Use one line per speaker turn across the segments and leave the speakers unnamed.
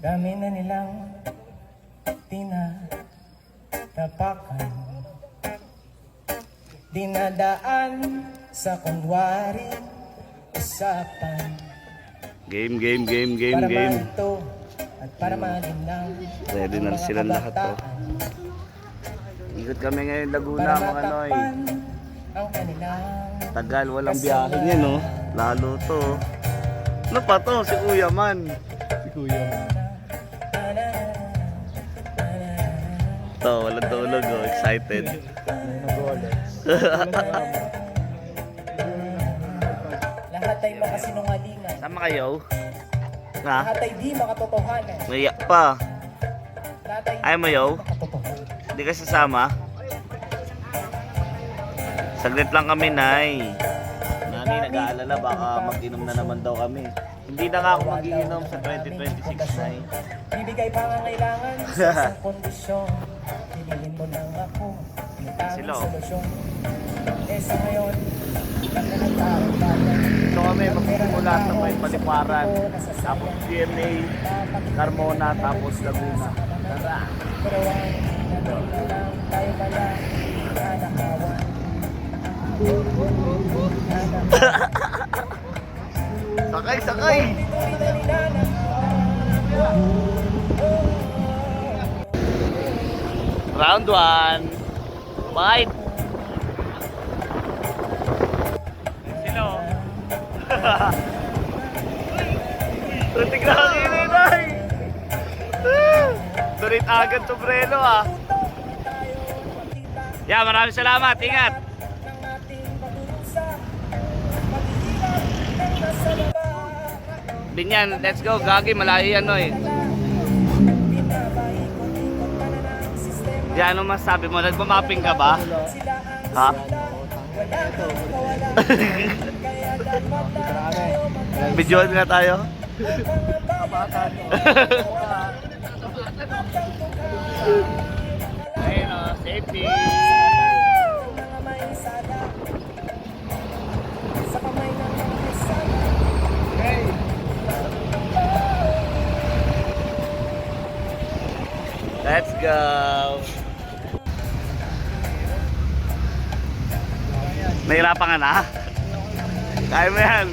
Dami na nilang tinatapakan, dinadaan sa kunwari usapan.
Game.
Para malito at para malinang.
Ready na silang lahat to. Ikot kami ngayon Laguna
Para
mga noy.
matakpan ang kanilang
Tagal walang biyahe niya no. Lalo to. Ano pa to? Si Kuya Man. To, walang tulog oh. Excited.
lahat ay makasinungalingan.
Sama kayo? Ha?
Lahat ay di makatotohanan.
Naiyak pa.
Lahat ay
Ayaw mo yaw?
makatotohanan.
Hindi ka sasama? Saglit lang kami, Nay. Nani, nag-aalala, baka mag-inom na naman daw kami. Hindi na nga ako mag-iinom sa 2026, Nay.
Bibigay pangangailangan sa isang kondisyon. Piliin mo lang ako.
Sila, oh.
Solusyon. Eh sa ngayon, nagkakataon tayo.
So kami, magsimula sa may Paliparan, tapos GMA, Carmona, tapos Laguna. Tara!
Pero ang lang tayo pala nanakawan.
Sakay! Round 1. Fight! Sino? Tuntik na ang ininay! Turit agad to Breno ah. Yeah, maraming salamat. Ingat! Binyan, let's go. Gagi, malayo yan, Noy. Yan, ano masabi mo? Nagmamapping ka ba? Ha? Videoan nga tayo. Ayun o, safety. Let's go. Nahirapan ka na? Kaya mo yan.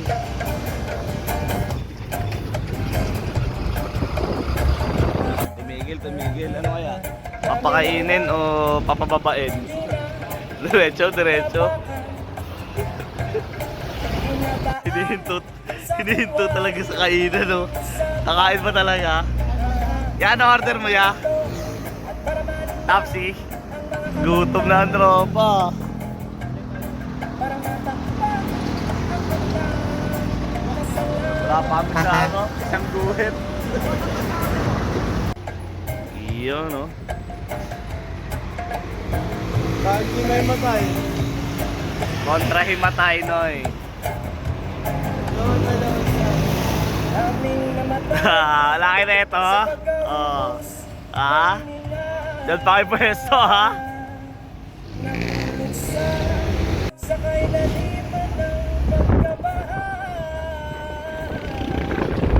Tumigil. Ano kaya? Papakainin o papababain? Diretso. Hinihinto talaga sa kainan, no? Kakain pa talaga. Yan, order mo ya. Tapsi. Gutom na ang tropa. Wala pa kami sa ano, isang guhit. Iyo, no?
Bakit di may matay?
Kontra himatay, Noy. Laki na ito. Oh. Ha? Diyan pa kayo pwesto, ha?
Sa kailaliman ng pagkabahan,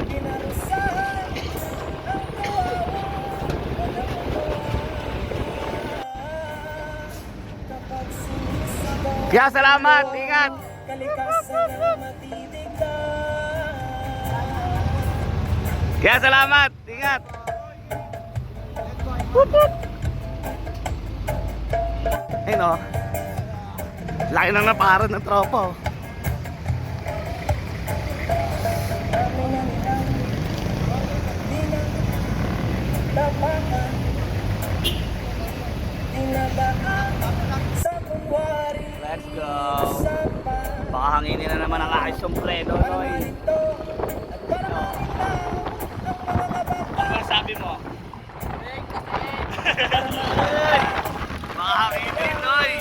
pinarusahan ang kapag sumisigaw.
Kaya salamat, ingat.
Kalikasan ang matitigay.
Kaya salamat, ingat. Ayun o. Laki nang naparan ng tropa, oh. Let's go. Baka hanginin na naman ang aking sombrero, Noy. Ano sabi mo? Baka hanginin, Noy.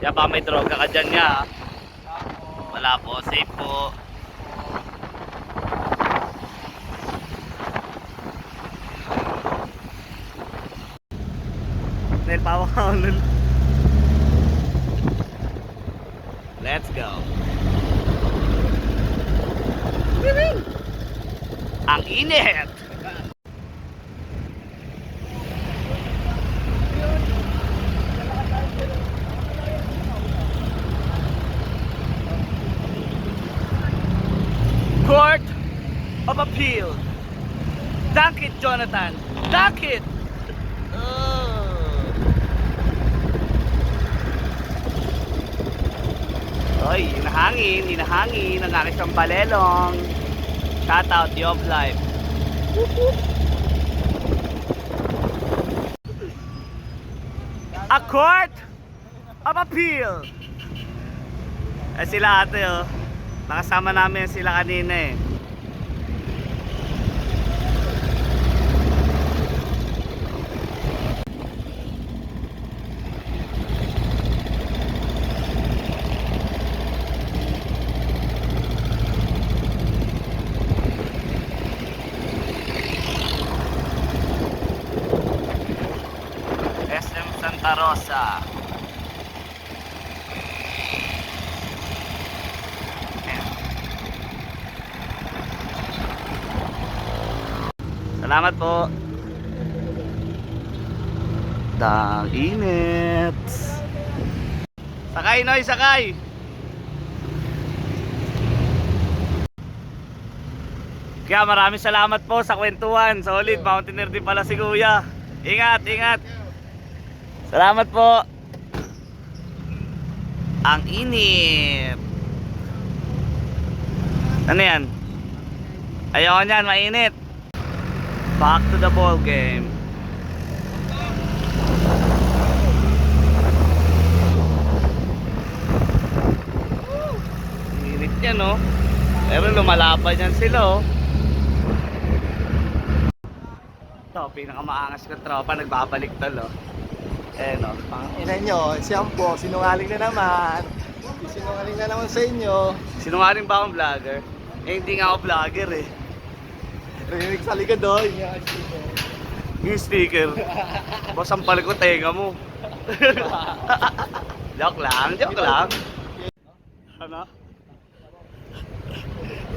Ya ba may droga ka dyan ya? Wala po, safe po. Nel pawak ka, Let's go. Ang init! Court of Appeal. Dunk it, Jonathan. Dunk it! Oy, hinahangin ang aking sambalelong. Shout out, you of life. A court of appeal. Eh sila ate oh. Nakasama namin sila kanina eh. SM Santa Rosa. Ayan. Salamat po. Dang init. Sakay Noy, sakay. Kaya maraming salamat po sa kwentuhan. Solid, mountaineer din pala si Kuya. Ingat, ingat. Salamat po. Ang init. Ano yan? Ayoko niyan, mainit. Back to the ball game. Init yan oh. Pero lumalaban yan sila oh. Ito, pinakamaangas ko tropa, nagbabalik tol oh. Eh no.
Ina nyo, siyang po, sinungaling na naman. Sinungaling na naman sa inyo.
Sinungaling ba akong vlogger? Eh hindi nga ako vlogger eh.
Rinig sa likod doon.
Yung sticker. Boss, ang pala ko tenga mo. Joke lang, joke lang. Ano?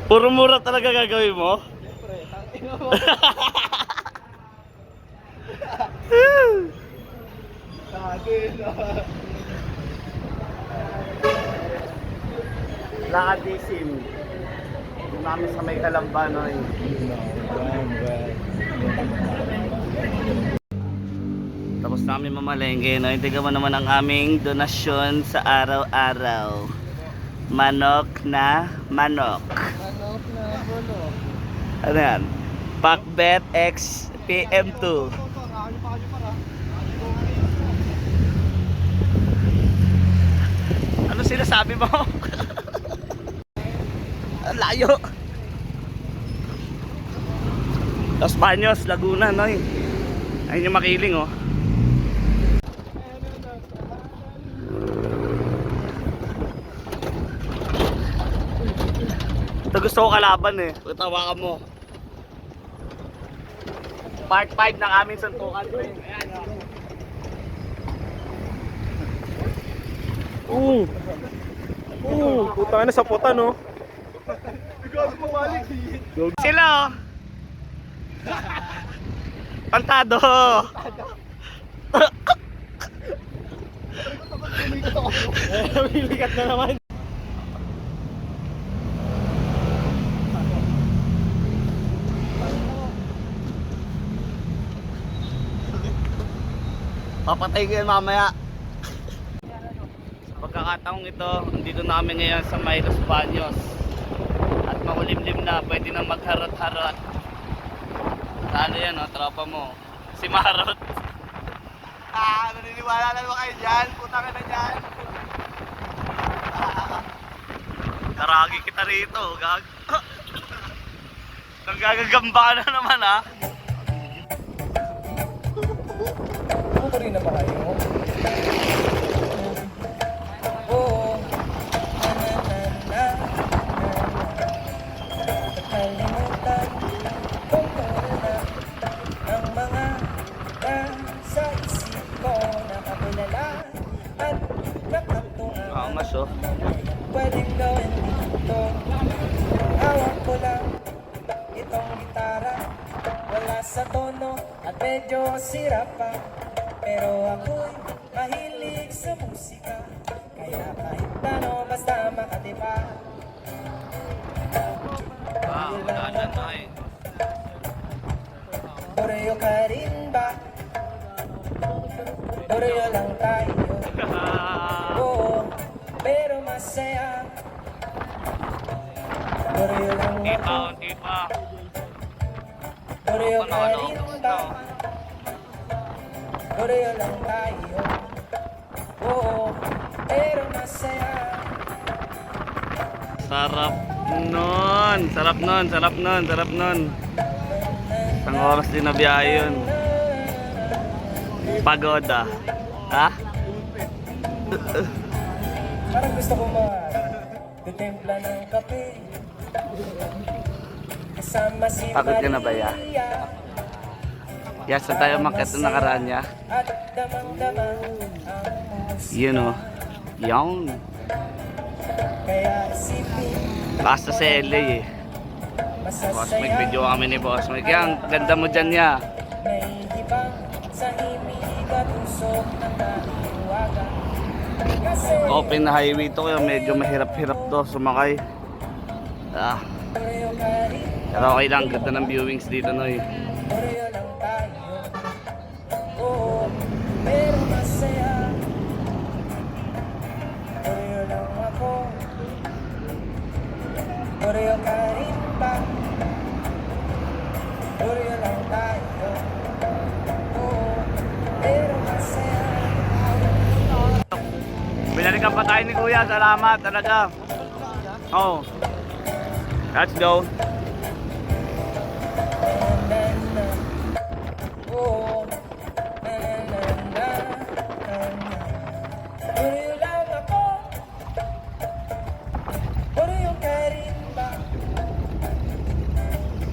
Puro mura talaga gagawin mo?
Siyempre, tangina mo.
Lakadisim. Yung namin sa may Kalambano eh. Tapos namin mamalengke, no? Hindi mo naman ang aming donasyon sa araw-araw. Manok na manok.
Manok na manok.
Ano yan? Pakbet X PM2. Ano sinasabi mo? Ang layo. Los Baños, Laguna, no? Ayun yung makiling, oh. Ito gusto ko kalaban eh. Pagtawakan mo. Part 5 ng aming suntukan. Ayan, oh.
Puta na sa puta, no?
Sila, oh. Pantado.
Milikat na naman.
Papatay ko yan mamaya. Sa pagkakataong ito, andito namin ngayon sa may Los Baños. At makulimlim na, pwede na magharot-harot. Ano yan, oh, tropa mo. Si Marot.
Naniniwala na naman kayo dyan. Puta ka na dyan.
Taragi kita rito, gag. Nanggagagamba ka na naman, ha.
Puto rin na ba kayo? Oo. Nakalimutan kung meron ang mga sa isip ko nakapulala at nakatungan.
Angas, oh.
pwedeng gawin dito? Hawak ko lang itong gitara, wala sa tono at medyo sira pa. Pero ako'y mahilig sa musika, kaya kahit ano basta makatipa.
Wala na, Noy.
Oreo ka rin ba? Oreo lang tayo. Oo, pero masaya. Oreo lang
Hindi pa,
ako.
hindi pa.
Oreo
Ano,
ka
ano,
rin
ano?
ba? Oreo lang tayo. Oo, pero masaya.
Sarap nun. Sarap nun, sarap nun, sarap nun. Isang oras din na biyahe yun. Pagoda. Ha?
Parang gusto ko titimpla ng kape. Kasama si
Pagod ka na ba, ya?
Maria.
Yes, saan tayo makita ng nakaraan niya?
At damang-damang ang musika.
Yun o. Yun.
Kaya isipin,
Basta sa LA eh. Boss Mike,
masasaya.
video kami ni Boss Mike. Yan, ganda mo dyan ya.
Naihibang sa himig at usok ng nahiwaga. Kasi
Open na highway to kaya medyo mahirap-hirap to sumakay. Ah,
Oreo ka rin,
pero okay lang, ganda ng viewings dito Noy.
Oreo lang tayo. Oo, pero masaya. Oreo lang ako. Oreo ka rin ba? Oreo lang tayo. Oo, pero masaya.
Binalikan pa tayo ni Kuya, salamat talaga. Oh. Let's go.
Oo, na. Oreo lang ako. Oreo ka rin ba?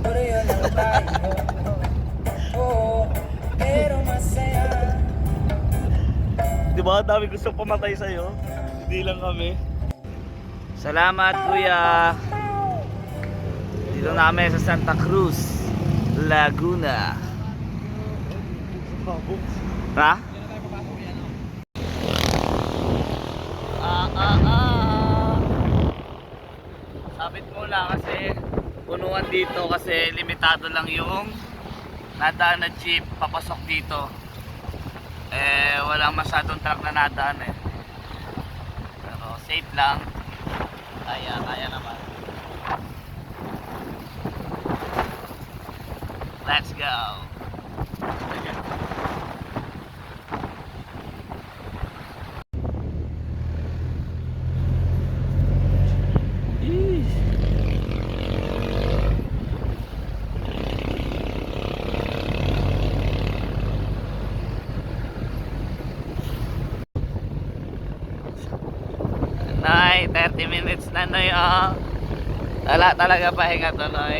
Oreo lang tayo. Oo, pero masaya.
Di ba? Dami gusto pumatay sa'yo. Hindi lang kami. Salamat Kuya. Dito namin sa Santa Cruz, Laguna. Ha? Sabit muna kasi punuan dito kasi limitado lang yung nadaan na jeep papasok dito. Eh, walang masyadong truck na nadaan eh. Pero safe lang. Kaya naman. Let's go. Nay, 30 minutes na Noy, oh. Wala talaga pahinga to, Noy.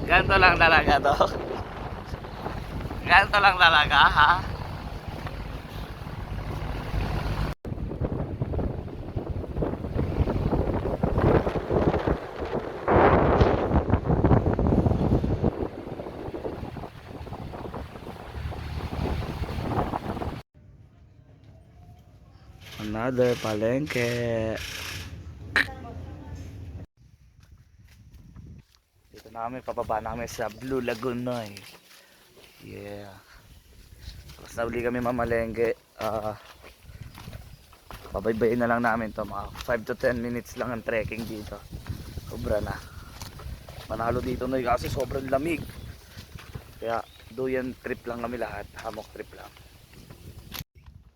Ganto lang talaga to. Ganto lang talaga, ha? Another palengke. Dito namin, pababa namin sa Blue Lagoon Noy. Yeah. Tapos na uli kami mamalengke. Pabaybayin na lang namin to. Mga 5 to 10 minutes lang ang trekking dito. Sobra na. Manalo dito Noy kasi sobrang lamig. Kaya duyan trip lang kami lahat. Hammock trip lang.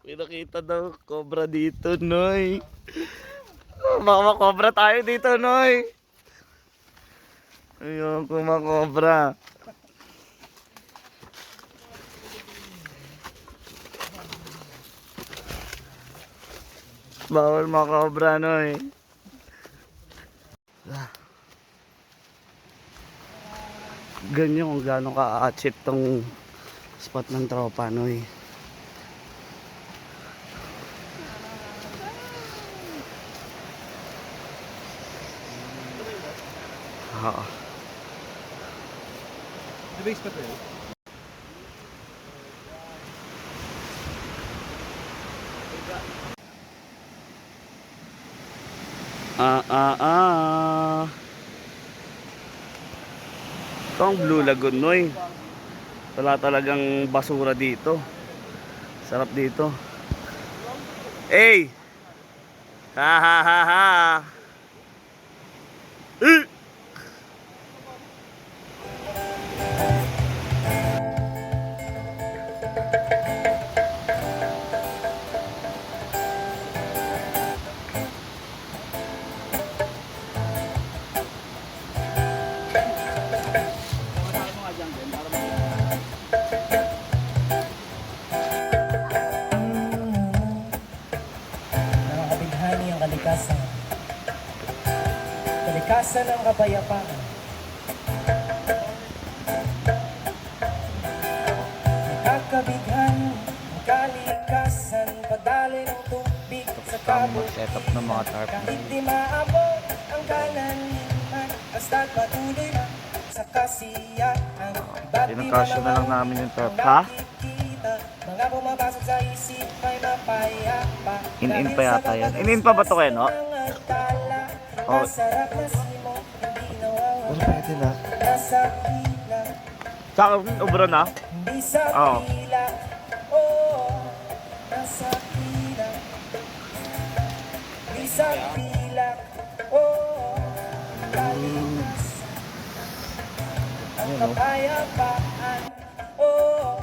Pinakita daw cobra dito, Noy. Baka makobra tayo dito, Noy. Ayun, kumakobra. Bawal makobra, Noy. Ganyan kung gaano ka-achieve tong spot ng tropa, Noy. Oo. Ah. Ito ang Blue Lagoon, Noy. Wala talagang basura dito. Sarap dito. Hey! Ha ha ha ha! Eh!
Nakakabighani ang kalikasan. Kalikasan ng kapayapaan. Nakakabighani ang kalikasan. Pagdali ng tubig sa kabut.
Setup ng mga tarp.
Kahit di maabot ang kananiman, basta't patuloy na sa kasiyahan.
Tinakasya na lang namin yung tarp.
Ha? Mga pumapasok sa isip ay mapayapa.
In pa yata yan. In pa ba to kayo, no? Oh.
Masarap na simo, hindi nawawala.
Pwede na.
Nasa pilak,
Saka ubra na.
hindi sa
Oo.
pilak. Oo, nasa pilak. Hindi sa pilak. Oo, kalikasan. Ang kapayapaan. Oo,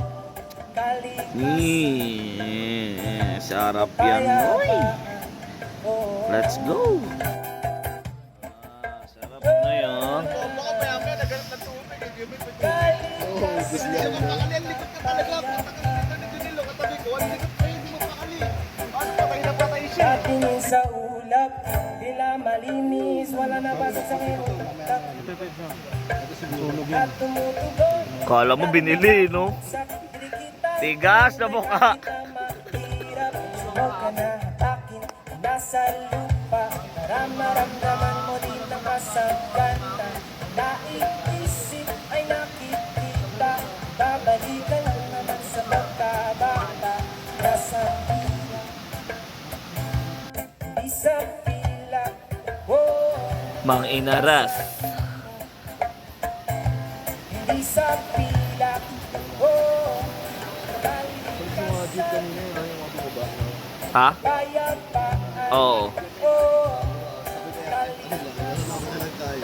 kalikasan.
Sarap yan, Noy.
Oo,
Let's go. Sarap na yun.
Katingin sa ulap, tila malinis, wala na pasok sa kinutak. At tumutugon
Kala mo binili, no?
sa kita.
Tigas na mukha.
Mahirap, huwag ka na hatakin, nasa lupa. Para maramdaman mo din ang kasagana. Naiisip ay nakikita, babalikan lang naman sa pagkabata. Nasa pila, di sa pila. Oh,
Mang Inaras.
hindi sa pila. Oh, kalikasan,
Ha?
kapayapaan.
Oo.
Oh, kalikasan,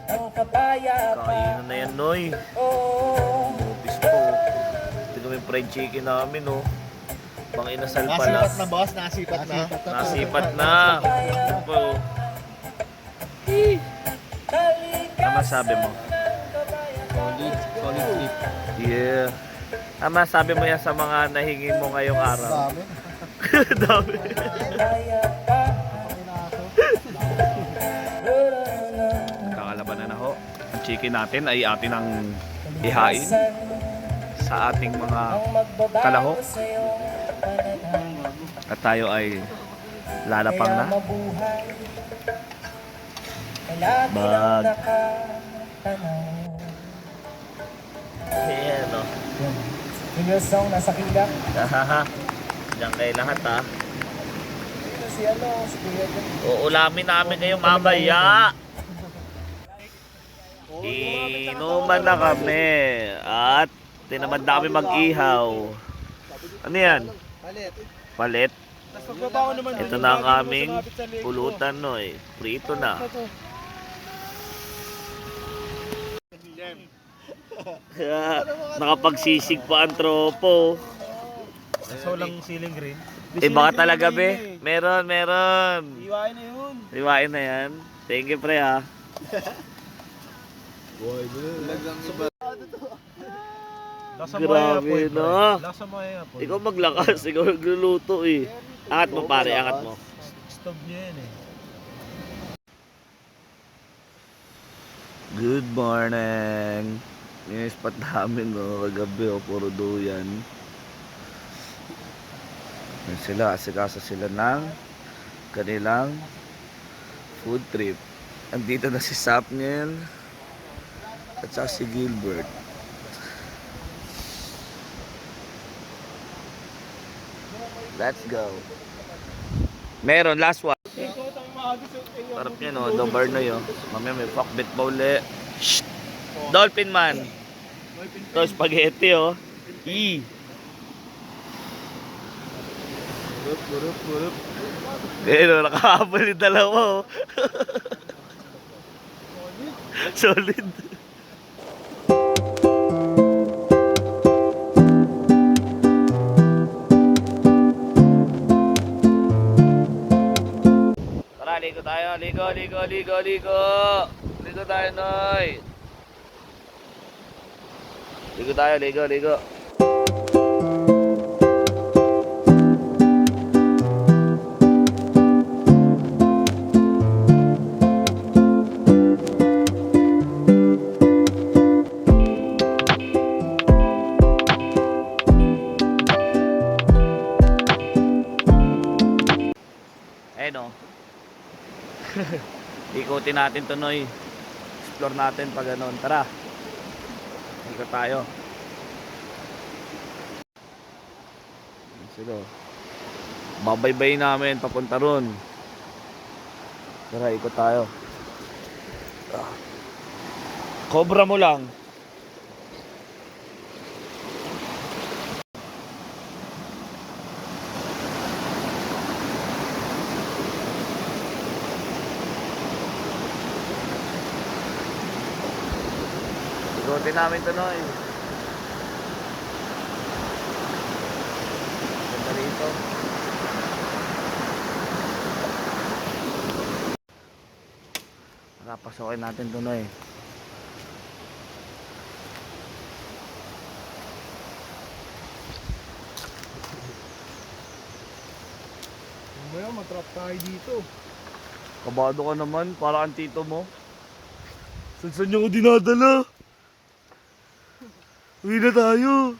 ang kapayapaan.
Kainan na yan, Noy.
Oh,
Pisto. Ito kami fried chicken namin, no? Mang Inasal pala.
Nasipat na boss, nasipat na.
Nasipat na. Opo. Ano masabi mo?
Solid trip.
Yeah. Ano masabi mo yan sa mga nahingin mo ngayong araw?
Dami.
Dami. Kakalabanan na ho. Ang chicken natin ay atin ang ihain sa ating mga kalahok. At tayo ay lalapang na. Bag. Ayan o.
Yung song nasa kilak.
Hahaha. Diyan kayo lahat ha.
Si ano, si Kuya Jan.
Uulamin namin ngayong mamaya. Inuman na kami. At tinamad na kami mag-ihaw. Ano yan? Palit. Ito na ang aming pulutan, no eh. Prito na. Nakapagsisig pa ang tropo.
So lang ceiling green.
Eh baka talaga be. Meron.
Iwain na yun.
Iwain na yan. Thank you pre ha. Grabe no.
Lasa mo yan po.
Ikaw maglakas. Ikaw nagluluto eh. Angat mo pare, angat mo.
Stove niya yan eh.
Good morning. Yung spot namin no, kagabi o puro duyan. Yan sila, asikasa sila ng kanilang food trip. Andito na si Sapniel at saka si Gilbert. Let's go. Meron, last one. Sarap niya no, dobar na yun. Mamaya may fuckbit pa uli. Shhh! Dolphin man. Ito, spaghetti oh. E. Burup. Pero nakahabol yung dalawa oh. Solid. Tara, ligo tayo. Ligo. Ligo tayo, Noy. Ligo tayo, ligo. Ayun o. Ikutin natin to, Noy. Explore natin pag ganon. Tara. Ikot tayo. Sige. Babaybay namin papunta ron. Tara, ikot tayo. Cobra mo lang. Ikutin namin to, Noy. Ganda rito. Pasokin natin to, Noy.
Mamaya matrap tayo dito.
Kabado ka naman, para ang tito mo. Saan niyo ko dinadala? Uwi na tayo.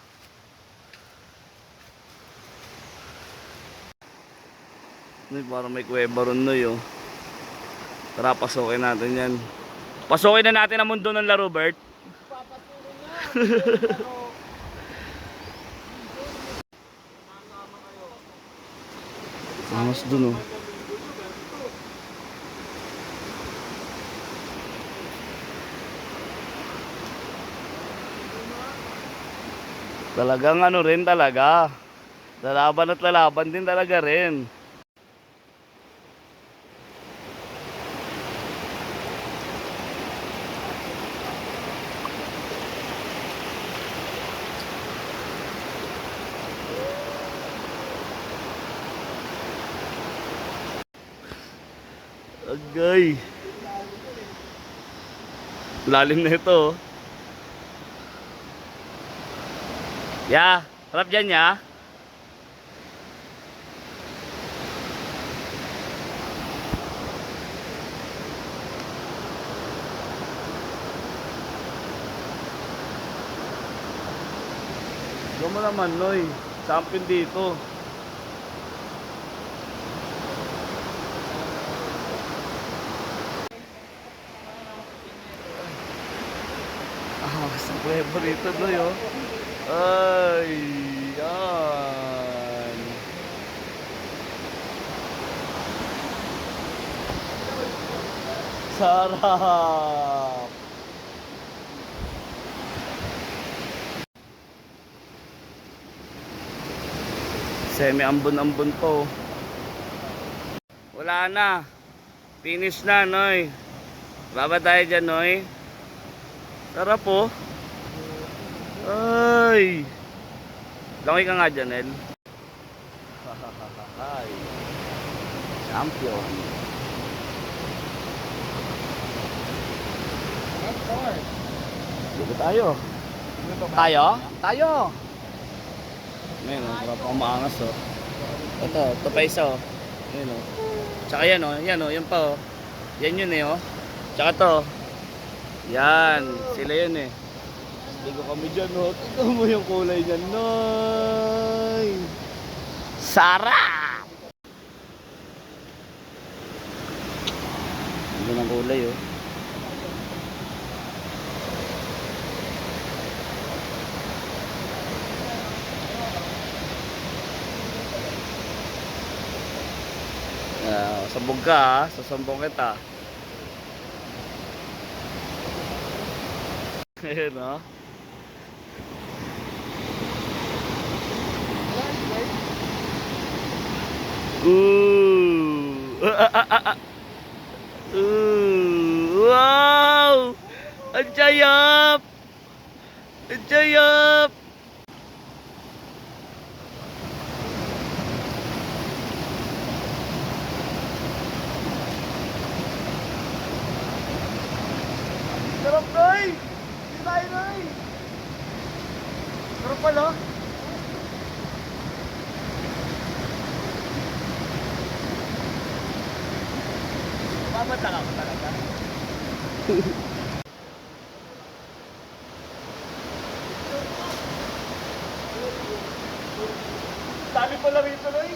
Parang may kuweba ron, Noy oh. Tara, pasokin natin yan. Pasokin na natin ang mundo ng laro, Bert. Angas dun oh. Talagang ano rin talaga. Lalaban at lalaban din talaga rin. Agay. Lalim na ito. Ya, harap dyan ya. Diyan mo naman, Noy. Champion dito. Sa kuweba rito, Noy oh. Ay, yan. Sarap. Semi-ambon-ambon po. Wala na. Finish na, Noy. Baba tayo dyan, Noy. Sarap po. Ay. Langoy ka nga dyan, El. Ay. Champion. Dito tayo. Tayo. Ngayon, parang pang maangas oh. Ito pa isa oh. Ngayon oh. Tsaka yan oh, yan pa oh. Yan yun eh oh. Tsaka to. Yan, sila yun eh. Ligo kami dyan oh. Tignan mo yung kulay dyan, Noy. Sarap! Yun ng kulay oh. Sabog ka ha, sasambong kita. Ayun no. Ooh. Wow! Ang jayap! Ang jayap!
Sarap, Noy! Hindi tayo, Noy! Sarap pala. Mamata ka talaga. Dami pala rito, Noy!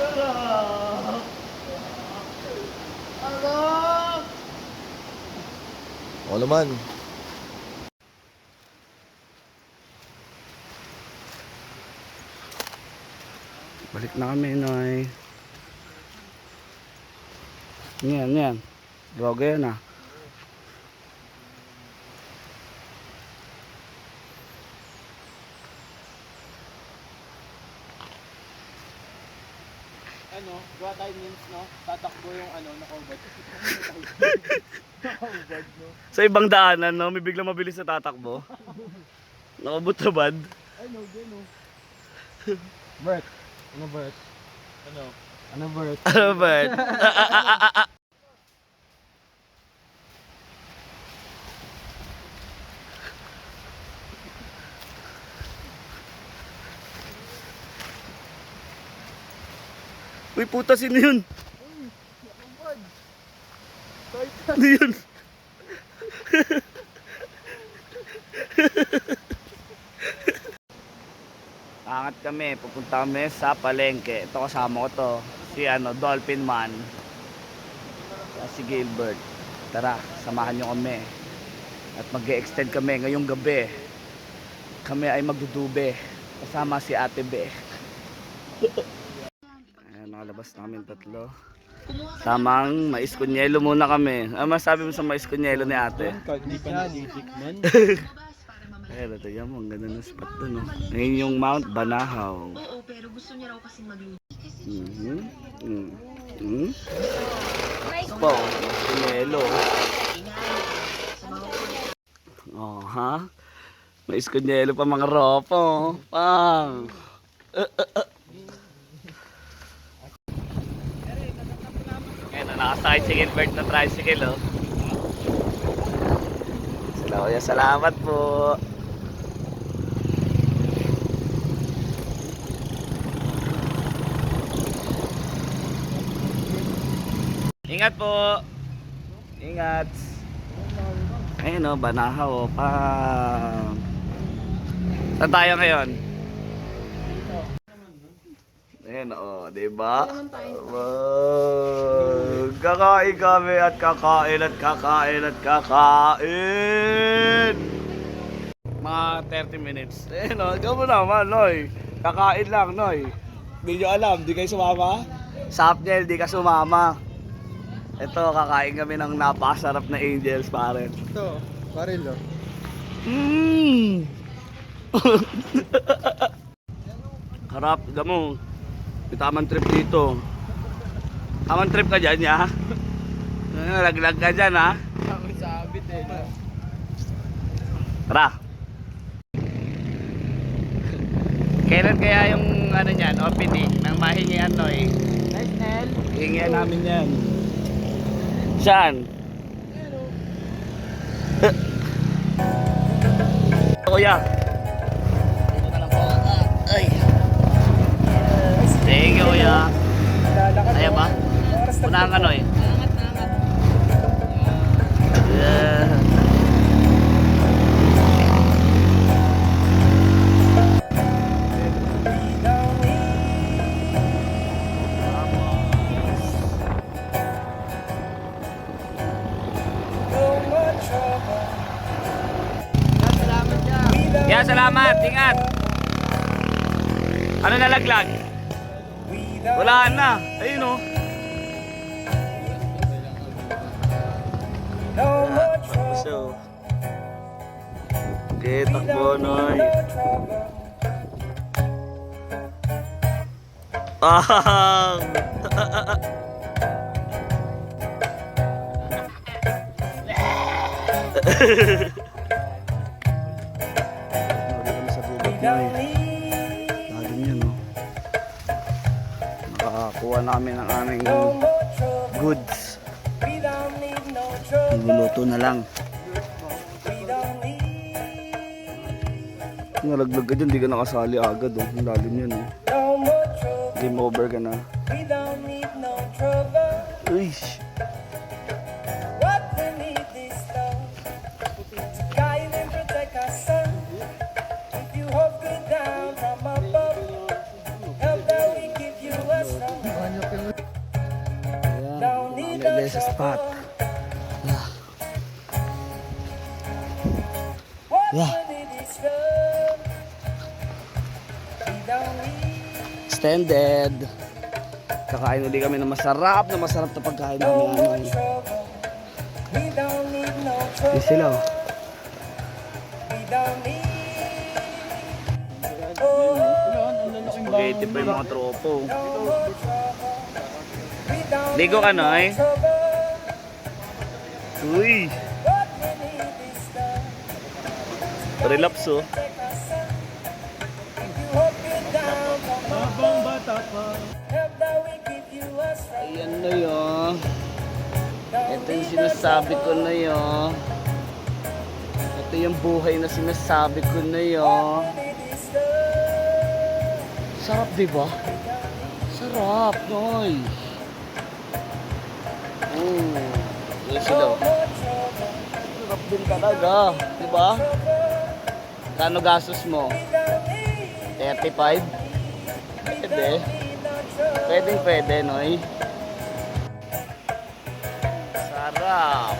Sarap! Sarap! Oo naman.
Balik na kami, Noy. Yan. Droga yan ah.
Ano, gawa tayo memes, no? Tatakbo yung ano, nakaubat. Nakaubat, no?
Sa ibang daanan, no? May biglang mabilis na tatakbo. Nakabot-tabad.
Ay, no, din, no? Bert. Ano, Bert? Ano? Ano, Bert?
Ano ba? Uy, puta, sino yun? Ano yun? Angat kami, pupunta kami sa palengke. Ito kasama ko to, si Dolphin Man. Si Gilbert. Tara, samahan nyo kami. At mag-e-extend kami ngayong gabi. Kami ay magdudube. Kasama si Ate Be. Ayan, nakalabas namin tatlo. Samang mais kunyelo muna kami. Ano masabi mo sa mais kunyelo ni ate?
Hindi pa nalitik man.
Ayun, ito yan mo. Ang ganda ng spot doon. No? Ngayon yung Mount Banahaw.
Oo, pero gusto niya raw kasing magluto.
Po, kunyelo. Oh, ha? Mais kunyelo pa mga ropo. Pang. Ngayon, nakasakay si Gilbert na tricycle, oh. Sila, kuya, salamat po. Ingat po. Ingat. Ayun o, Banahaw o. Pang. Saan tayo ngayon? Ayun o, diba? Kakain kami at kakain at kakain at kakain. Mga 30 minutes. Ayun o, gamo naman, Noy. Kakain lang, Noy. Hindi nyo alam, di kayo sumama? Sa Apnel, di ka sumama. Ito, kakain kami ng napakasarap na Angels, pare.
Ito, baril, oh.
Harap, gamo. May tamang trip dito. Tamang trip ka dyan, ya? Laglag ka dyan, ha?
Ang sabit, eh.
Tara. Kailan kaya yung niyan, opening ng mahingian, Noy?
Nice, Nel.
Hingian namin yan. Saan? Kuya. Ay. Thank you, kuya. Ayan ba? Unahan ka, Noy. Yeah. kuya, salamat. Ingat. Ano nalaglag? Wala na. Ayun oh.
No more trouble.
So, okay, takbo, Noy.
No trouble.
Pang!
We don't need
Lalim yun, no? Nakakuha namin ng aming
no more trouble.
goods.
We don't need no trouble.
Niluluto na lang.
We don't need
Nalaglag ka dyan, di ka nakasali agad, oh. Ang lalim yun, oh.
no more trouble.
Game over ka na.
We don't need no trouble.
Uish!
What we need is love to guide and protect our son. If you hope good down from above, help that we give you a strong. Don't need no
Malilesa spot.
trouble. What
Yeah.
we need is love. We don't need
Extended. Kakain ulit kami ng masarap na pagkain
no
namin.
more trouble. We don't need no trouble.
Yes, sila, oh.
We don't need. Oh,
Spaghetti pa yung mga tropo.
no more trouble. We don't
Ligo ka,
need no
Noy?
trouble.
Uy!
What we need is love.
Relax, oh.
Take our son. If you hope you're down from above, help that we give you a strong.
Ayan na yun.
Don't
Ito yung
need no
sinasabi ko
trouble.
na yun. Ito yung buhay na sinasabi ko na yun.
What we need is love.
Sarap, di ba? Sarap, Noy. Yun sila.
No more trouble.
Sarap din talaga, di ba? Kano gastos mo?
We don't need.
35? Pwede. Pwedeng pwede, Noy. Sarap.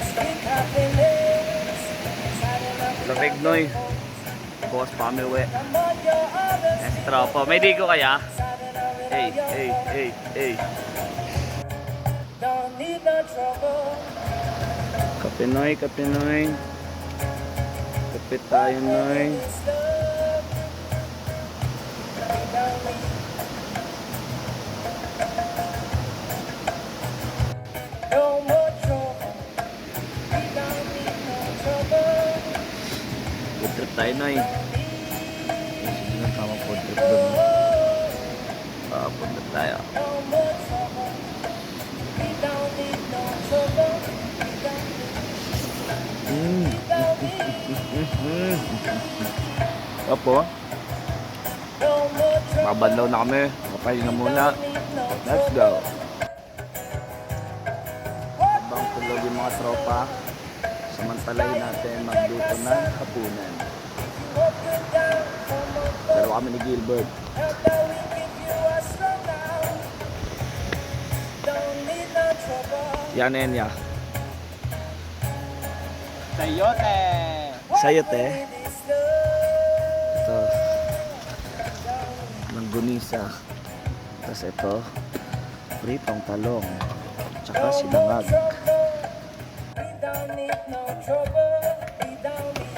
Sweet happiness. Silent up
Lamig, Noy. Bukas pa kami uwi.
on your other
Extra pa. May ligo kaya?
silent up
Hey, hey, hey, hey.
Don't need no trouble.
Kape, Noy. Kape, Noy. Kape tayo, Noy.
It's love. We don't need. No more trouble. We don't need no trouble.
Food trip tayo, Noy. Sige na tama food trip
No,
doon. Food trip tayo.
no more trouble. We don't need no trouble. We don't need. We don't need.
Opo,
No more trouble.
mabanlaw na kami. Kapahinga muna. Let's go. Habang tulog yung mga tropa, samantalahin natin magluto ng hapunan. Dalawa kami ni Gilbert. Yan yan ya.
Sayote!
Sayote. Ito. Langgunisa. Tapos ito. Pritong talong. Tsaka sinangag.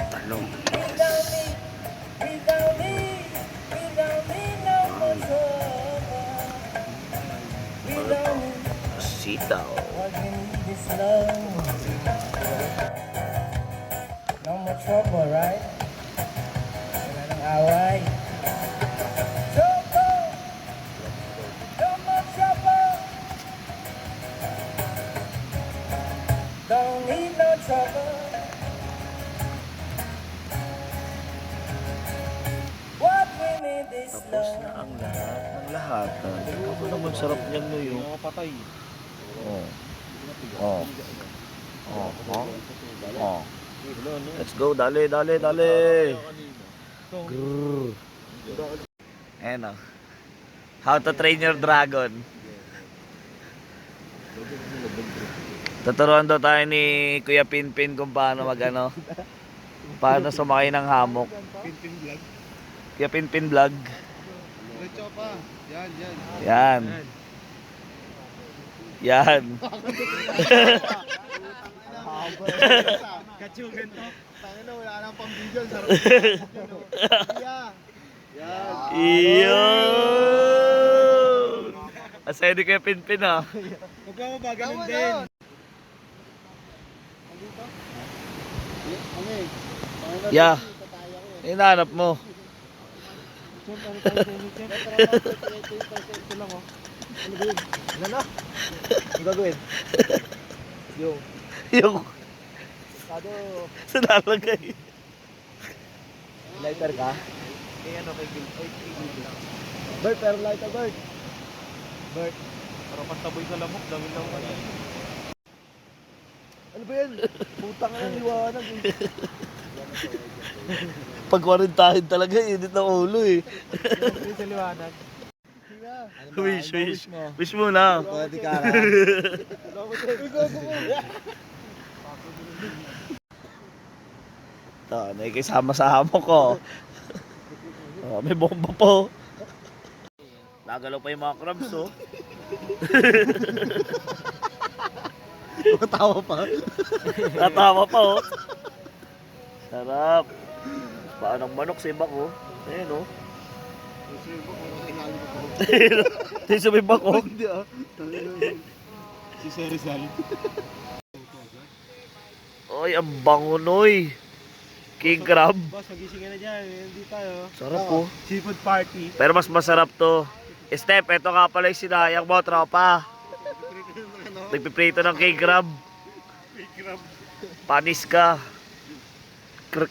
Talong. Sitaw.
No more trouble, right? Wala nang away. Trouble! No more trouble! Don't need no trouble. What we need is
Tapos
love.
na ang lahat ng lahat. Ako naman sarap niyan no yung patay. Oh. Oh. Oh. Oh. Oh. Let's go, dale, dale, dale. Grrr. Ayan o. How to train your dragon. Tuturuan daw tayo ni Kuya Pinpin kung paano magano. Paano sumakay ng hamok.
Pinpin vlog.
Kuya Pinpin vlog.
Diretso pa. Yan, yan.
Yan. Yan.
Katsugan to. Tangin na, wala nang pang video. Sarap. Yeah. Yan.
Iyo. Asaya di Kuya Pinpin ha.
Huwag ka mo ba, ganun din.
Yeah. Hinahanap mo.
Ano na? Ang gagawin? Yung
Yung
kado
sa nalagay.
lighter ka? Kaya ano kay Gil? Oy, kay Gil. Bert, pero lighter Bert. Bert. Para pantaboy sa lamok, dami lang ano. Ano ba yan? Putang na liwanag eh.
Pag warintahin talaga, init ng ulo eh.
Yung sa liwanag.
Wish, wish. Wish mo na.
Pwede ka lang.
Ito, nakikisama sa hamok ko. Oh, may bomba po. Nagalaw pa yung mga crabs oh.
Matawa pa.
Natawa pa oh. Sarap. Paanong manok si Bako. Ayan oh. Ito yung sumibak oh.
Hindi ah. Si Sir Rizal.
Oy, ang bango noy. King crab.
Boss, magising ka na dyan. Hindi tayo.
Sarap oh.
Seafood party.
Pero mas masarap to. Step, ito nga pala yung sinayang mo, tropa. Nagpiprito ng king crab. Panis ka. Krk.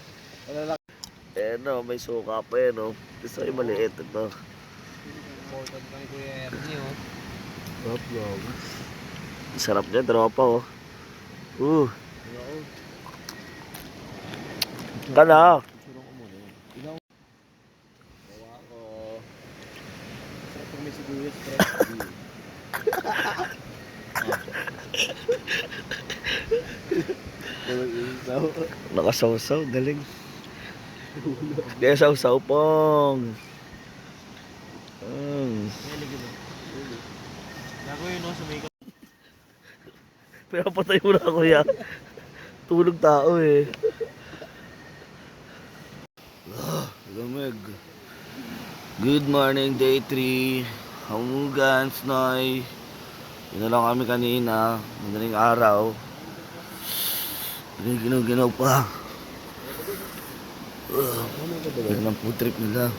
Eh no, may suka pa eh no. Gusto yung maliit ito. Sarap niya, tropa oh. Kana. Nakasawsaw, galing. Kaya sawsaw pong.
Gagawin no, sumikap.
Pero patay mo na kuya. Tulog tao eh. Lamig. Good morning, day 3. Hamugan, Snoy. Yun na lang kami kanina. Madaling araw. Ginaw-ginaw pa. Yan ang food trip nila.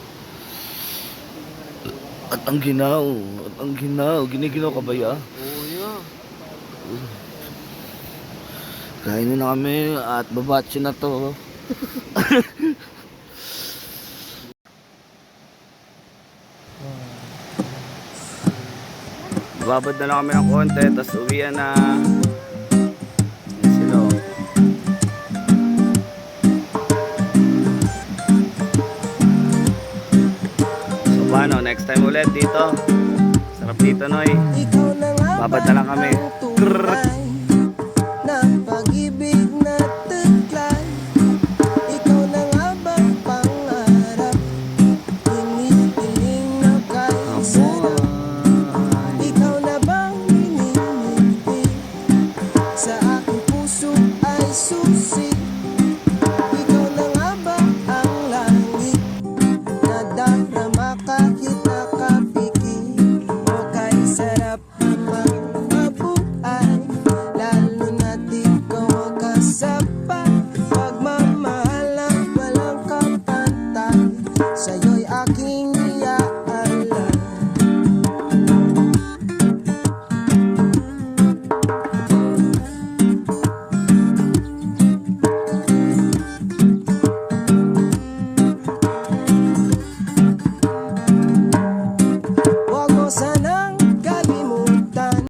At ang ginaw. At ang ginaw. Giniginaw ka ba ya?
Oo, yeah.
Kainin na kami at babatsi na to. Babad na lang kami ng konti, tapos uwian na. Sino? So paano, next time ulit dito. Sarap dito, Noy. Babad na lang kami. Krrrr.